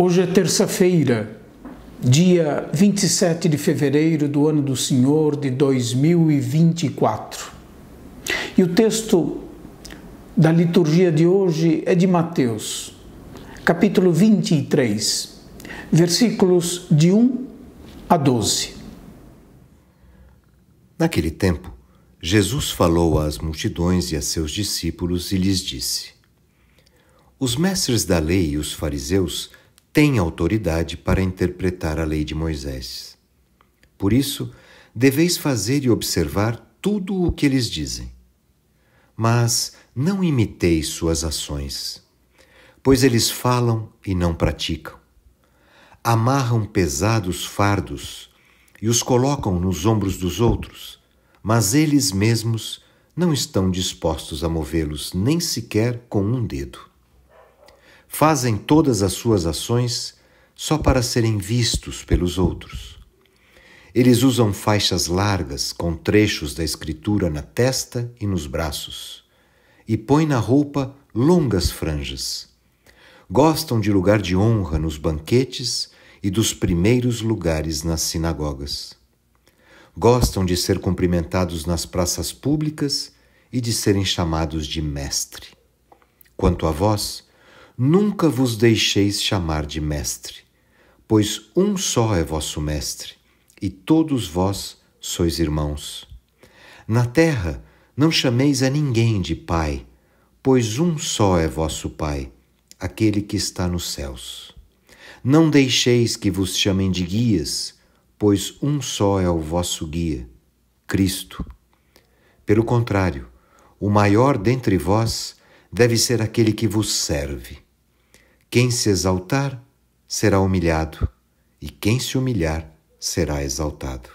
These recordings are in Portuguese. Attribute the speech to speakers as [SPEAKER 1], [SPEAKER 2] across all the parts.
[SPEAKER 1] Hoje é terça-feira, dia 27 de fevereiro do ano do Senhor de 2024. E o texto da liturgia de hoje é de Mateus, capítulo 23, versículos de 1 a 12.
[SPEAKER 2] Naquele tempo, Jesus falou às multidões e a seus discípulos e lhes disse: Os mestres da lei e os fariseus têm autoridade para interpretar a lei de Moisés. Por isso, deveis fazer e observar tudo o que eles dizem. Mas não imiteis suas ações, pois eles falam e não praticam. Amarram pesados fardos e os colocam nos ombros dos outros, mas eles mesmos não estão dispostos a movê-los nem sequer com um dedo. Fazem todas as suas ações só para serem vistos pelos outros. Eles usam faixas largas com trechos da Escritura na testa e nos braços, e põem na roupa longas franjas. Gostam de lugar de honra nos banquetes e dos primeiros lugares nas sinagogas. Gostam de ser cumprimentados nas praças públicas e de serem chamados de mestre. Quanto a vós, nunca vos deixeis chamar de mestre, pois um só é vosso mestre, e todos vós sois irmãos. Na terra não chameis a ninguém de pai, pois um só é vosso Pai, aquele que está nos céus. Não deixeis que vos chamem de guias, pois um só é o vosso guia, Cristo. Pelo contrário, o maior dentre vós deve ser aquele que vos serve. Quem se exaltar será humilhado, e quem se humilhar será exaltado.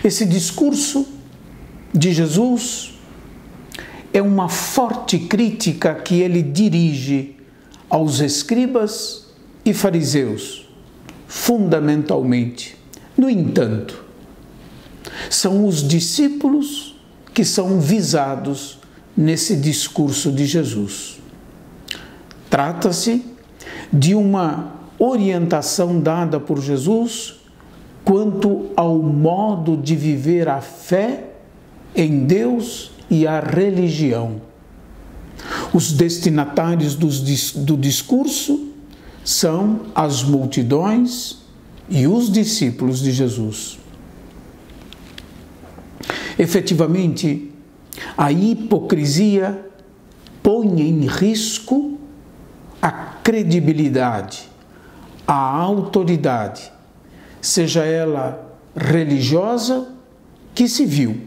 [SPEAKER 1] Esse discurso de Jesus é uma forte crítica que ele dirige aos escribas e fariseus, fundamentalmente. No entanto, são os discípulos que são visados nesse discurso de Jesus. Trata-se de uma orientação dada por Jesus quanto ao modo de viver a fé em Deus e a religião. Os destinatários do discurso são as multidões e os discípulos de Jesus. Efetivamente, a hipocrisia põe em risco a credibilidade, a autoridade, seja ela religiosa que civil.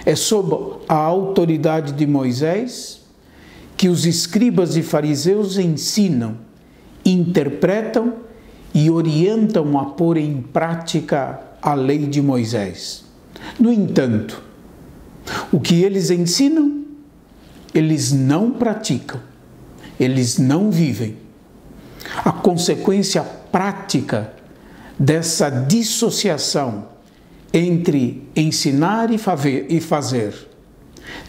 [SPEAKER 1] É sob a autoridade de Moisés que os escribas e fariseus ensinam, interpretam e orientam a pôr em prática a lei de Moisés. No entanto, o que eles ensinam, eles não praticam, eles não vivem. A consequência prática dessa dissociação entre ensinar e fazer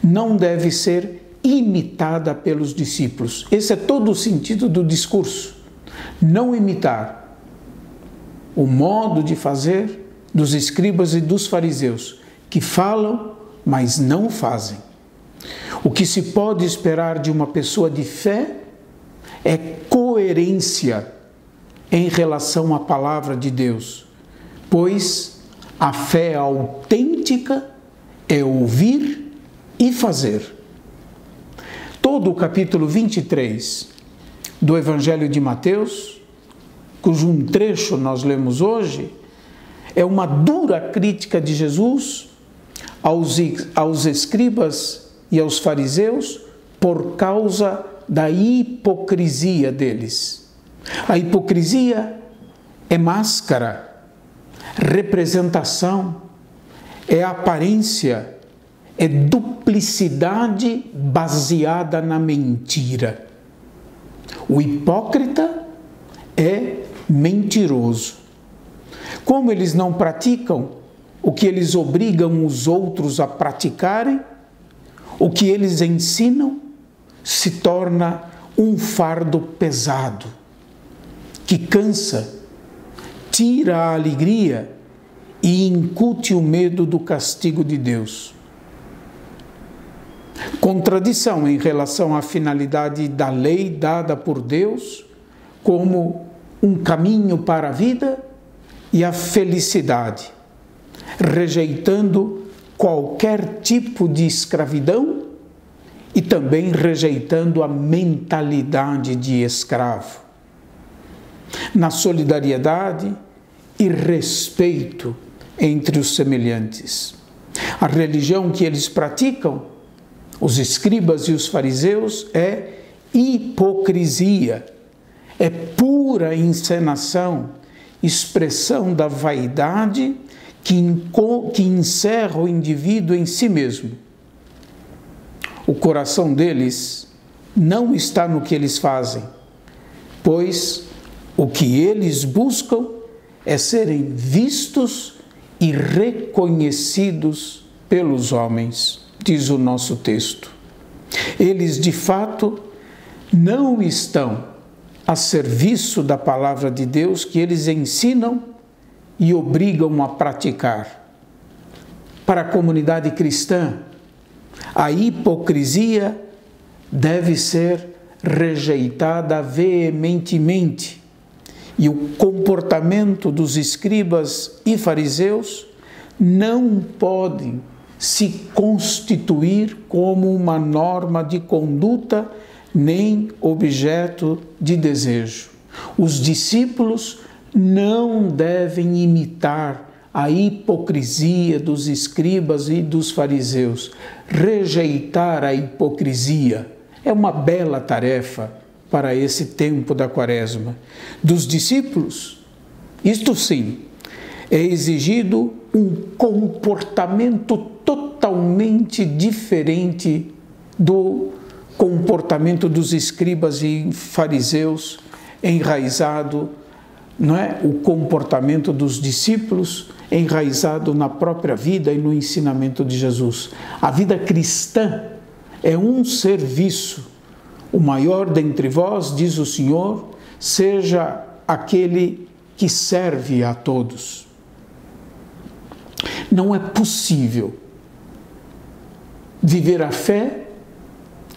[SPEAKER 1] não deve ser imitada pelos discípulos. Esse é todo o sentido do discurso. Não imitar o modo de fazer dos escribas e dos fariseus, que falam, mas não fazem. O que se pode esperar de uma pessoa de fé é coerência em relação à palavra de Deus, pois a fé autêntica é ouvir e fazer. Todo o capítulo 23 do Evangelho de Mateus, cujo um trecho nós lemos hoje, é uma dura crítica de Jesus aos escribas e aos fariseus por causa da hipocrisia deles. A hipocrisia é máscara, representação, é aparência, é duplicidade baseada na mentira. O hipócrita é mentiroso. Como eles não praticam o que eles obrigam os outros a praticarem, o que eles ensinam se torna um fardo pesado, que cansa, tira a alegria e incute o medo do castigo de Deus. Contradição em relação à finalidade da lei dada por Deus como um caminho para a vida e a felicidade, rejeitando qualquer tipo de escravidão e também rejeitando a mentalidade de escravo. Na solidariedade e respeito entre os semelhantes. A religião que eles praticam, os escribas e os fariseus, é hipocrisia, é pura encenação, expressão da vaidade que encerra o indivíduo em si mesmo. O coração deles não está no que eles fazem, pois o que eles buscam é serem vistos e reconhecidos pelos homens, diz o nosso texto. Eles, de fato, não estão a serviço da palavra de Deus que eles ensinam e obrigam a praticar. Para a comunidade cristã, a hipocrisia deve ser rejeitada veementemente e o comportamento dos escribas e fariseus não podem se constituir como uma norma de conduta nem objeto de desejo. Os discípulos não devem imitar a hipocrisia dos escribas e dos fariseus. Rejeitar a hipocrisia é uma bela tarefa para esse tempo da Quaresma. Dos discípulos, isto sim, é exigido um comportamento totalmente diferente do comportamento dos escribas e fariseus, enraizado, não é? O comportamento dos discípulos enraizado na própria vida e no ensinamento de Jesus. A vida cristã é um serviço. O maior dentre vós, diz o Senhor, seja aquele que serve a todos. Não é possível viver a fé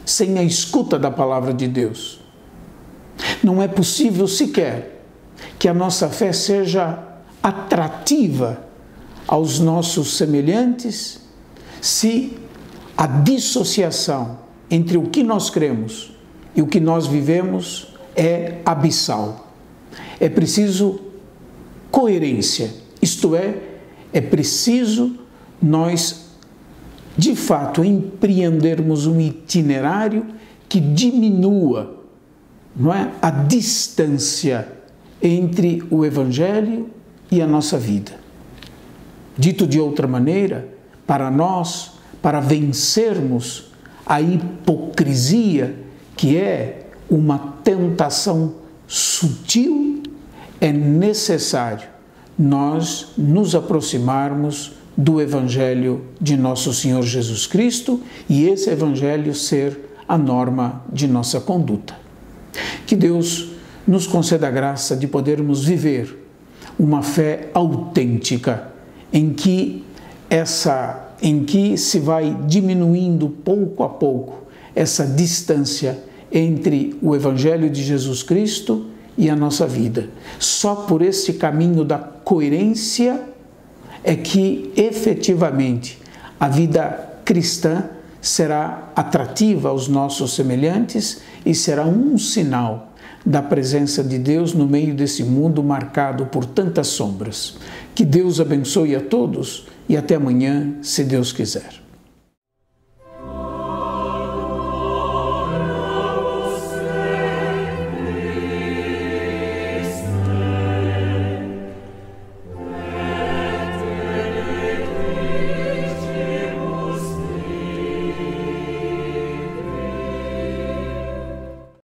[SPEAKER 1] sem a escuta da palavra de Deus. Não é possível sequer que a nossa fé seja atrativa aos nossos semelhantes se a dissociação entre o que nós cremos e o que nós vivemos é abissal. É preciso coerência, isto é preciso nós, de fato, empreendermos um itinerário que diminua, não é, a distância entre o Evangelho e a nossa vida. Dito de outra maneira, para nós, para vencermos a hipocrisia, que é uma tentação sutil, é necessário nós nos aproximarmos do Evangelho de nosso Senhor Jesus Cristo e esse Evangelho ser a norma de nossa conduta. Que Deus nos conceda a graça de podermos viver uma fé autêntica, em que se vai diminuindo pouco a pouco essa distância entre o Evangelho de Jesus Cristo e a nossa vida. Só por esse caminho da coerência é que efetivamente a vida cristã será atrativa aos nossos semelhantes e será um sinal da presença de Deus no meio desse mundo marcado por tantas sombras. Que Deus abençoe a todos e até amanhã, se Deus quiser.